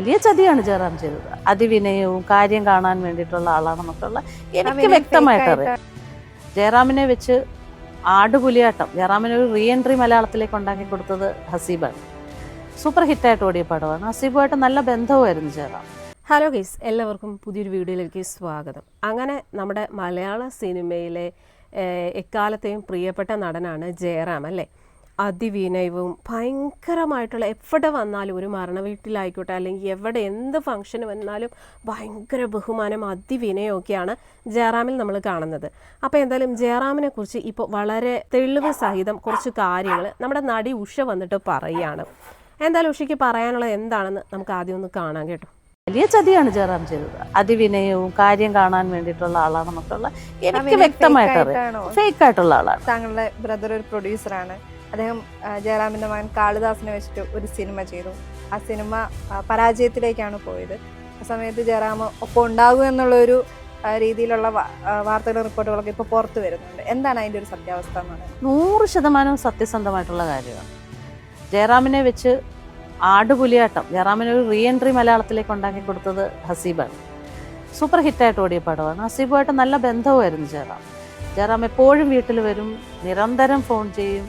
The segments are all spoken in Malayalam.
വലിയ ചതിയാണ് ജയറാം ചെയ്തത്. അതിവിനയവും കാര്യം കാണാൻ വേണ്ടിയിട്ടുള്ള ആളാണെന്നൊക്കെയുള്ള എനിക്ക് വ്യക്തമായിട്ട് അറിയാം. ജയറാമിനെ വെച്ച് ആടുപുലിയാട്ടം, ജയറാമിന് ഒരു റീ എൻട്രി മലയാളത്തിലേക്ക് ഉണ്ടാക്കി കൊടുത്തത് ഹസീബാണ്. സൂപ്പർ ഹിറ്റായിട്ട് ഓടിയ പടമാണ്. ഹസീബുമായിട്ട് നല്ല ബന്ധവുമായിരുന്നു ജയറാം. ഹലോ ഗൈസ്, എല്ലാവർക്കും പുതിയൊരു വീഡിയോയിലേക്ക് സ്വാഗതം. അങ്ങനെ നമ്മുടെ മലയാള സിനിമയിലെ എക്കാലത്തെയും പ്രിയപ്പെട്ട നടനാണ് ജയറാം അല്ലേ. അതിവിനയവും ഭയങ്കരമായിട്ടുള്ള എവിടെ വന്നാലും, ഒരു മരണവീട്ടിലായിക്കോട്ടെ അല്ലെങ്കിൽ എവിടെ എന്ത് ഫംഗ്ഷന് വന്നാലും ഭയങ്കര ബഹുമാനം, അതിവിനയമൊക്കെയാണ് ജയറാമിൽ നമ്മൾ കാണുന്നത്. അപ്പോൾ എന്തായാലും ജയറാമിനെ കുറിച്ച് ഇപ്പോൾ വളരെ തെളിവ് സഹിതം കുറച്ച് കാര്യങ്ങൾ നമ്മുടെ നടി ഉഷ വന്നിട്ട് പറയുകയാണ്. എന്തായാലും ഉഷയ്ക്ക് പറയാനുള്ളത് എന്താണെന്ന് നമുക്ക് ആദ്യം ഒന്ന് കാണാം കേട്ടോ. വലിയ ചതിയാണ് ജയറാം ചെയ്തത്. അതിവിനയവും കാര്യം കാണാൻ വേണ്ടിയിട്ടുള്ള ആളാണെന്നൊക്കെയുള്ള എനിക്ക് വ്യക്തമായിട്ട് അറിയാം. ഫേക്ക് ആയിട്ടുള്ള ആളാണ്. താങ്കളുടെ ബ്രദർ ഒരു പ്രൊഡ്യൂസറാണ്. അദ്ദേഹം ജയറാമിന്റെ മകൻ കാളിദാസിനെ വെച്ചിട്ട് ഒരു സിനിമ ചെയ്തു. ആ സിനിമ പരാജയത്തിലേക്കാണ് പോയത്. ആ സമയത്ത് ജയറാം ഒപ്പം ഉണ്ടാകും എന്നുള്ളൊരു രീതിയിലുള്ള വാർത്തകളും റിപ്പോർട്ടുകളൊക്കെ ഇപ്പോൾ പുറത്തു വരുന്നുണ്ട്. എന്താണ് അതിൻ്റെ ഒരു സത്യാവസ്ഥ എന്ന് പറയുന്നത്? 100% സത്യസന്ധമായിട്ടുള്ള കാര്യമാണ്. ജയറാമിനെ വെച്ച് ആടുപുലിയാട്ടം, ജയറാമിന് ഒരു റീ എൻട്രി മലയാളത്തിലേക്ക് ഉണ്ടാക്കി കൊടുത്തത് ഹസീബാണ്. സൂപ്പർ ഹിറ്റായിട്ട് ഓടിയ പടമാണ്. ഹസീബുമായിട്ട് നല്ല ബന്ധവുമായിരുന്നു ജയറാം. ജയറാം എപ്പോഴും വീട്ടിൽ വരും, നിരന്തരം ഫോൺ ചെയ്യും.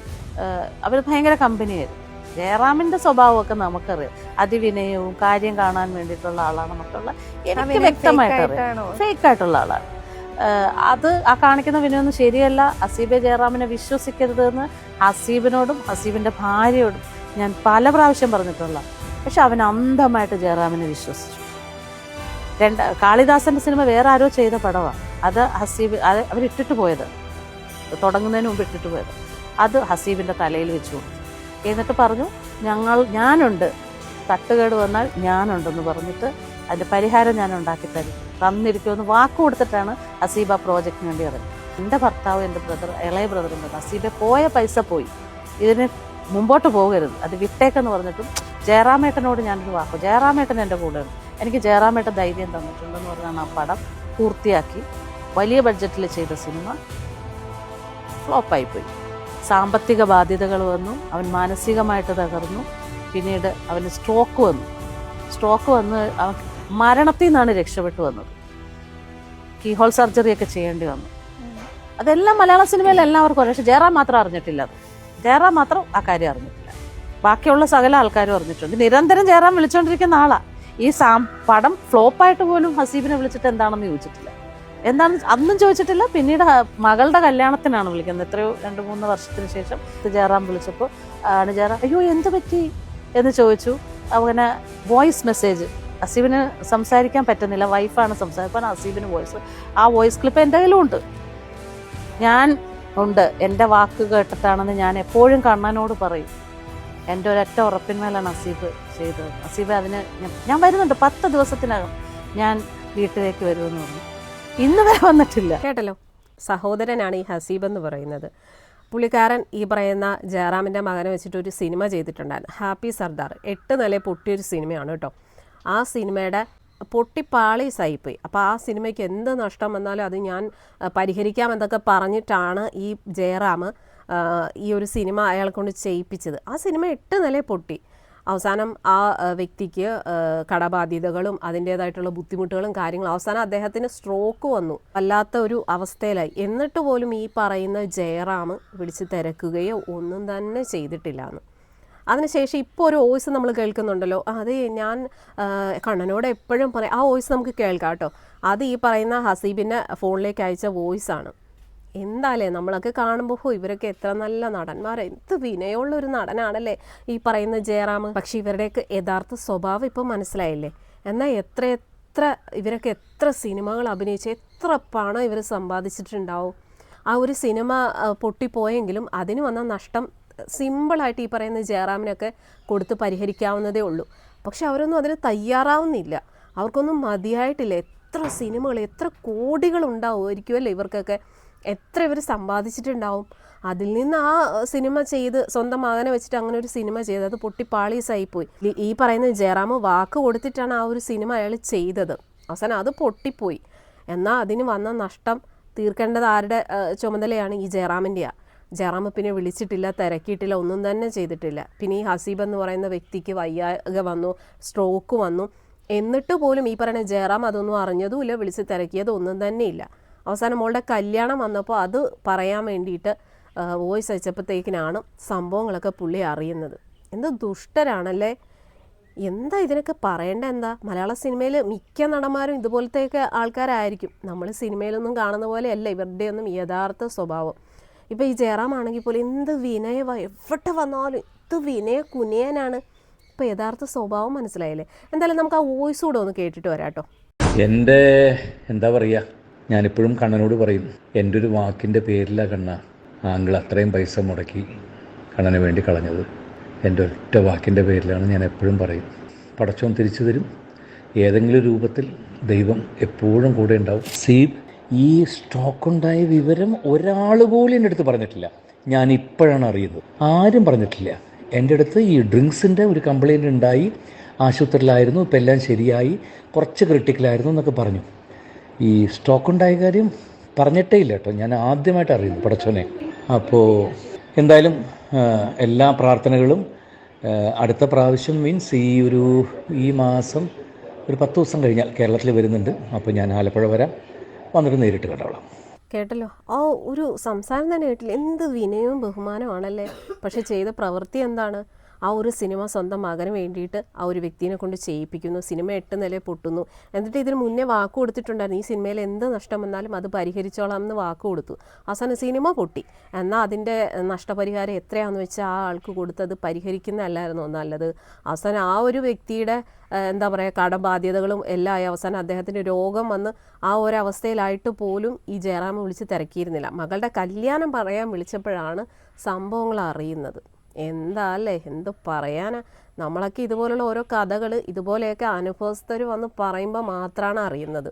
അവർ ഭയങ്കര കമ്പനിയായിരുന്നു. ജയറാമിന്റെ സ്വഭാവമൊക്കെ നമുക്കറിയാം. അതിവിനയവും കാര്യം കാണാൻ വേണ്ടിയിട്ടുള്ള ആളാണെന്നൊക്കെയുള്ള എനിക്ക് വ്യക്തമായിട്ട് അറിയാം. ഫേക്ക് ആയിട്ടുള്ള ആളാണ്. അത് ആ കാണിക്കുന്ന വിനയൊന്നും ശരിയല്ല. ഹസീബെ ജയറാമിനെ വിശ്വസിക്കരുതെന്ന് ഹസീബിനോടും ഹസീബിന്റെ ഭാര്യയോടും ഞാൻ പല പ്രാവശ്യം പറഞ്ഞിട്ടുള്ള. പക്ഷെ അവൻ അന്ധമായിട്ട് ജയറാമിനെ വിശ്വസിച്ചു. കാളിദാസന്റെ സിനിമ വേറെ ആരോ ചെയ്ത പടമാണ്. അത് ഹസീബ് അവരിട്ടിട്ട് പോയത്, തുടങ്ങുന്നതിന് മുമ്പ് ഇട്ടിട്ട് പോയത്. അത് ഹസീബിന്റെ തലയിൽ വെച്ചു കൊടുത്തു. എന്നിട്ട് പറഞ്ഞു, ഞാനുണ്ട്, തട്ടുകേട് വന്നാൽ ഞാനുണ്ടെന്ന് പറഞ്ഞിട്ട് അതിന്റെ പരിഹാരം ഞാൻ ഉണ്ടാക്കി തരും, തന്നിരിക്കുമെന്ന് വാക്ക് കൊടുത്തിട്ടാണ് ഹസീബ് ആ പ്രോജക്റ്റിന് വേണ്ടി ഇറങ്ങി. എൻ്റെ ഭർത്താവ്, എൻ്റെ ബ്രദർ, ഇളയ ബ്രദറും പറഞ്ഞു, ഹസീബെ പോയ പൈസ പോയി, ഇതിന് മുമ്പോട്ട് പോകരുത്, അത് വിട്ടേക്കെന്ന് പറഞ്ഞിട്ടും ജയറാമേട്ടനോട് ഞാനൊരു വാക്കു, ജയറാമേട്ടൻ എൻ്റെ കൂടെയാണ്, എനിക്ക് ജയറാമേട്ടൻ ധൈര്യം തന്നിട്ടുണ്ടെന്ന് പറഞ്ഞാണ് ആ പടം പൂർത്തിയാക്കി. വലിയ ബഡ്ജറ്റിൽ ചെയ്ത സിനിമ ഫ്ലോപ്പായിപ്പോയി. സാമ്പത്തിക ബാധ്യതകൾ വന്നു, അവൻ മാനസികമായിട്ട് തകർന്നു. പിന്നീട് അവന് സ്ട്രോക്ക് വന്ന് അവൻ മരണത്തിൽ നിന്നാണ് രക്ഷപ്പെട്ടു വന്നത്. കീഹോൾ സർജറിയൊക്കെ ചെയ്യേണ്ടി വന്നു. അതെല്ലാം മലയാള സിനിമയിൽ എല്ലാവർക്കും അറിയാം. പക്ഷെ ജയറാം മാത്രം അറിഞ്ഞിട്ടില്ല. ജയറാം മാത്രം ആ കാര്യം അറിഞ്ഞിട്ടില്ല. ബാക്കിയുള്ള സകല ആൾക്കാരും അറിഞ്ഞിട്ടുണ്ട്. നിരന്തരം ജയറാം വിളിച്ചുകൊണ്ടിരിക്കുന്ന ആളാണ്. ഈ പടം ഫ്ലോപ്പായിട്ട് പോലും ഹസീബിനെ വിളിച്ചിട്ട് എന്താണെന്ന് ചോദിച്ചിട്ടില്ല. എന്താണെന്ന് അന്നും ചോദിച്ചിട്ടില്ല. പിന്നീട് മകളുടെ കല്യാണത്തിനാണ് വിളിക്കുന്നത്. എത്രയോ 2-3 വർഷത്തിന് ശേഷം ജയറാം വിളിച്ചപ്പോൾ ആണ് ജയറാം അയ്യോ എന്ത് പറ്റി എന്ന് ചോദിച്ചു. അങ്ങനെ വോയിസ് മെസ്സേജ്, ഹസീബിന് സംസാരിക്കാൻ പറ്റുന്നില്ല, വൈഫാണ് സംസാരിക്കാൻ, ഹസീബിന് ആ വോയിസ് ക്ലിപ്പ് എൻ്റെ കയ്യിലും ഉണ്ട്. ഞാൻ ഉണ്ട്, എൻ്റെ വാക്ക് കേട്ടിട്ടാണെന്ന് ഞാൻ എപ്പോഴും കണ്ണനോട് പറയും. എൻ്റെ ഒരൊറ്റ ഉറപ്പിന്മേലാണ് ഹസീബ് ചെയ്തത്. ഹസീബ് അതിന് ഞാൻ വരുന്നുണ്ട്, 10 ദിവസത്തിനകം ഞാൻ വീട്ടിലേക്ക് വരുമെന്ന് പറഞ്ഞു. ഇന്ന് വരെ വന്നിട്ടില്ല. കേട്ടല്ലോ, സഹോദരനാണ് ഈ ഹസീബ് എന്ന് പറയുന്നത്. പുള്ളിക്കാരൻ ഈ പറയുന്ന ജയറാമിൻ്റെ മകനെ വെച്ചിട്ട് ഒരു സിനിമ ചെയ്തിട്ടുണ്ടായിരുന്നു, ഹാപ്പി സർദാർ. 8 നില പൊട്ടിയൊരു സിനിമയാണ് കേട്ടോ. ആ സിനിമയുടെ പൊട്ടിപ്പാളീസായിപ്പോയി. അപ്പോൾ ആ സിനിമയ്ക്ക് എന്ത് നഷ്ടം വന്നാലും അത് ഞാൻ പരിഹരിക്കാമെന്നൊക്കെ പറഞ്ഞിട്ടാണ് ഈ ജയറാം ഈ ഒരു സിനിമ അയാളെ കൊണ്ട് ചെയ്യിപ്പിച്ചത്. ആ സിനിമ 8 നില പൊട്ടി. അവസാനം ആ വ്യക്തിക്ക് കടബാധ്യതകളും അതിൻ്റേതായിട്ടുള്ള ബുദ്ധിമുട്ടുകളും കാര്യങ്ങളും, അവസാനം അദ്ദേഹത്തിന് സ്ട്രോക്ക് വന്നു, വല്ലാത്ത ഒരു അവസ്ഥയിലായി. എന്നിട്ട് പോലും ഈ പറയുന്ന ജയറാം വിളിച്ച് തിരക്കുകയോ ഒന്നും തന്നെ ചെയ്തിട്ടില്ല എന്ന്. അതിനുശേഷം ഇപ്പോൾ ഒരു വോയിസ് നമ്മൾ കേൾക്കുന്നുണ്ടല്ലോ, അത് ഞാൻ കണ്ണനോട് എപ്പോഴും പറയും, ആ വോയിസ് നമുക്ക് കേൾക്കാം കേട്ടോ. അത് ഈ പറയുന്ന ഹസീബിൻ്റെ ഫോണിലേക്ക് അയച്ച വോയിസാണ്. എന്താല്ലേ നമ്മളൊക്കെ കാണുമ്പോൾ ഇവരൊക്കെ എത്ര നല്ല നടന്മാർ, എന്ത് വിനയമുള്ളൊരു നടനാണല്ലേ ഈ പറയുന്ന ജയറാം. പക്ഷെ ഇവരുടെയൊക്കെ യഥാർത്ഥ സ്വഭാവം ഇപ്പം മനസ്സിലായില്ലേ. എന്നാൽ ഇവരൊക്കെ എത്ര സിനിമകൾ അഭിനയിച്ച് എത്ര പണം ഇവർ സമ്പാദിച്ചിട്ടുണ്ടാവും. ആ ഒരു സിനിമ പൊട്ടിപ്പോയെങ്കിലും അതിന് വന്ന നഷ്ടം സിമ്പിളായിട്ട് ഈ പറയുന്ന ജയറാമിനൊക്കെ കൊടുത്ത് പരിഹരിക്കാവുന്നതേ ഉള്ളൂ. പക്ഷെ അവരൊന്നും അതിന് തയ്യാറാവുന്നില്ല. അവർക്കൊന്നും മതിയായിട്ടില്ല. എത്ര സിനിമകൾ, എത്ര കോടികളുണ്ടാവുമായിരിക്കുമല്ലോ ഇവർക്കൊക്കെ. എത്ര ഇവർ സമ്പാദിച്ചിട്ടുണ്ടാവും. അതിൽ നിന്ന് ആ സിനിമ ചെയ്ത് സ്വന്തം മകനെ വെച്ചിട്ട് അങ്ങനെ ഒരു സിനിമ ചെയ്ത് അത് പൊട്ടിപ്പാളീസായിപ്പോയി. ഈ പറയുന്ന ജയറാം വാക്ക് കൊടുത്തിട്ടാണ് ആ ഒരു സിനിമ അയാൾ ചെയ്തത്. അവസാനം അത് പൊട്ടിപ്പോയി. എന്നാൽ അതിന് വന്ന നഷ്ടം തീർക്കേണ്ടത് ആരുടെ ചുമതലയാണ്? ഈ ജയറാമിൻ്റെയാണ്. ജയറാം പിന്നെ വിളിച്ചിട്ടില്ല, തിരക്കിയിട്ടില്ല, ഒന്നും തന്നെ ചെയ്തിട്ടില്ല. പിന്നെ ഈ ഹസീബ് എന്ന് പറയുന്ന വ്യക്തിക്ക് വയ്യാക വന്നു, സ്ട്രോക്ക് വന്നു. എന്നിട്ട് പോലും ഈ പറയുന്ന ജയറാം അതൊന്നും അറിഞ്ഞതുമില്ല, വിളിച്ച് തിരക്കിയതും ഒന്നും തന്നെ ഇല്ല. അവസാനം മോളുടെ കല്യാണം വന്നപ്പോൾ അത് പറയാൻ വേണ്ടിയിട്ട് വോയിസ് അയച്ചപ്പോഴത്തേക്കിനാണ് സംഭവങ്ങളൊക്കെ പുള്ളി അറിയുന്നത്. എന്ത് ദുഷ്ടരാണല്ലേ! എന്താ ഇതിനൊക്കെ പറയേണ്ട? എന്താ മലയാള സിനിമയിൽ മിക്ക നടന്മാരും ഇതുപോലത്തെയൊക്കെ ആൾക്കാരായിരിക്കും. നമ്മൾ സിനിമയിലൊന്നും കാണുന്ന പോലെയല്ല ഇവരുടെയൊന്നും യഥാർത്ഥ സ്വഭാവം. ഇപ്പോൾ ഈ ജയറാം ആണെങ്കിൽ പോലും എന്ത് വിനയമാണ്, എവിടെ വന്നാലും എന്ത് വിനയ കുനിയനാണ്. ഇപ്പോൾ യഥാർത്ഥ സ്വഭാവം മനസ്സിലായില്ലേ? എന്തായാലും നമുക്ക് ആ വോയിസ് കൂടെ ഒന്ന് കേട്ടിട്ട് വരാം കേട്ടോ. എൻ്റെ എന്താ പറയുക, ഞാനിപ്പോഴും കണ്ണനോട് പറയും, എൻ്റെ ഒരു വാക്കിൻ്റെ പേരിലാണ് കണ്ണ ആങ്കിൾ അത്രയും പൈസ മുടക്കി കണ്ണന് വേണ്ടി കളഞ്ഞത്. എൻ്റെ ഒറ്റ വാക്കിൻ്റെ പേരിലാണ്. ഞാൻ എപ്പോഴും പറയും, പടച്ചോൻ തിരിച്ചു തരും. ഏതെങ്കിലും രൂപത്തിൽ ദൈവം എപ്പോഴും കൂടെ ഉണ്ടാവും. ഈ സ്ട്രോക്ക് ഉണ്ടായ വിവരം ഒരാൾ പോലും എൻ്റെ അടുത്ത് പറഞ്ഞിട്ടില്ല. ഞാൻ ഇപ്പോഴാണ് അറിയുന്നത്. ആരും പറഞ്ഞിട്ടില്ല. എൻ്റെ അടുത്ത് ഈ ഡ്രിങ്ക്സിൻ്റെ ഒരു കംപ്ലയിൻ്റ് ഉണ്ടായി, ആശുപത്രിയിലായിരുന്നു, ഇപ്പം എല്ലാം ശരിയായി, കുറച്ച് ക്രിട്ടിക്കലായിരുന്നു എന്നൊക്കെ പറഞ്ഞു. ഈ സ്ട്രോക്ക് ഉണ്ടായ കാര്യം പറഞ്ഞിട്ടേ ഇല്ല കേട്ടോ. ഞാൻ ആദ്യമായിട്ട് അറിയുന്നു പടച്ചോനെ. അപ്പോൾ എന്തായാലും എല്ലാ പ്രാർത്ഥനകളും അടുത്ത പ്രാവശ്യം മീൻസ് ഈ മാസം ഒരു 10 ദിവസം കഴിഞ്ഞാൽ കേരളത്തിൽ വരുന്നുണ്ട്. അപ്പോൾ ഞാൻ ആലപ്പുഴ വരാം, വന്നിട്ട് നേരിട്ട് കണ്ടോളാം. കേട്ടല്ലോ, ആ ഒരു സംസാരം തന്നെ കേട്ടില്ല. എന്ത് വിനയവും ബഹുമാനമാണല്ലേ. പക്ഷെ ചെയ്ത പ്രവൃത്തി എന്താണ്? ആ ഒരു സിനിമ സ്വന്തം മകന് വേണ്ടിയിട്ട് ആ ഒരു വ്യക്തിനെ കൊണ്ട് ചെയ്യിപ്പിക്കുന്നു. സിനിമ 8 നിലയിൽ പൊട്ടുന്നു. എന്നിട്ട് ഇതിന് മുന്നേ വാക്ക് കൊടുത്തിട്ടുണ്ടായിരുന്നു, ഈ സിനിമയിൽ എന്ത് നഷ്ടം വന്നാലും അത് പരിഹരിച്ചോളാം എന്ന് വാക്ക് കൊടുത്തു. അവസാനം സിനിമ പൊട്ടി. എന്നാൽ അതിൻ്റെ നഷ്ടപരിഹാരം എത്രയാണെന്ന് വെച്ചാൽ ആ ആൾക്ക് കൊടുത്തത് പരിഹരിക്കുന്നതല്ലായിരുന്നോ നല്ലത്? അവസാനം ആ ഒരു വ്യക്തിയുടെ എന്താ പറയുക, കടബാധ്യതകളും എല്ലാം ആയി അവസാനം അദ്ദേഹത്തിന് രോഗം വന്ന് ആ ഒരവസ്ഥയിലായിട്ട് പോലും ഈ ജയറാം വിളിച്ച് തിരക്കിയിരുന്നില്ല. മകളുടെ കല്യാണം പറയാൻ വിളിച്ചപ്പോഴാണ് സംഭവങ്ങൾ അറിയുന്നത്. എന്താ അല്ലേ, എന്ത് പറയാനാ. നമ്മളൊക്കെ ഇതുപോലുള്ള ഓരോ കഥകൾ ഇതുപോലെയൊക്കെ അനുഭവസ്ഥർ വന്ന് പറയുമ്പോൾ മാത്രമാണ് അറിയുന്നത്.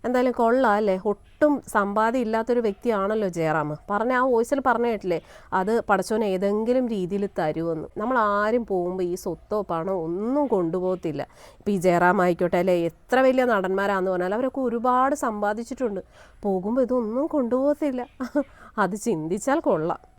എന്തായാലും കൊള്ളാം അല്ലേ. ഒട്ടും സമ്പാദ്യം ഇല്ലാത്തൊരു വ്യക്തിയാണല്ലോ ജയറാം. പറഞ്ഞ ആ വോയിസിൽ പറഞ്ഞു കേട്ടില്ലേ, അത് പടച്ചോൻ ഏതെങ്കിലും രീതിയിൽ തരുമെന്ന്. നമ്മൾ ആരും പോകുമ്പോൾ ഈ സ്വത്തോ പണോ ഒന്നും കൊണ്ടുപോകത്തില്ല. ഇപ്പോൾ ഈ ജയറാം ആയിക്കോട്ടെ അല്ലേ, എത്ര വലിയ നടന്മാരാന്ന് പറഞ്ഞാൽ അവരൊക്കെ ഒരുപാട് സമ്പാദിച്ചിട്ടുണ്ട്. പോകുമ്പോൾ ഇതൊന്നും കൊണ്ടുപോകത്തില്ല. അത് ചിന്തിച്ചാൽ കൊള്ളാം.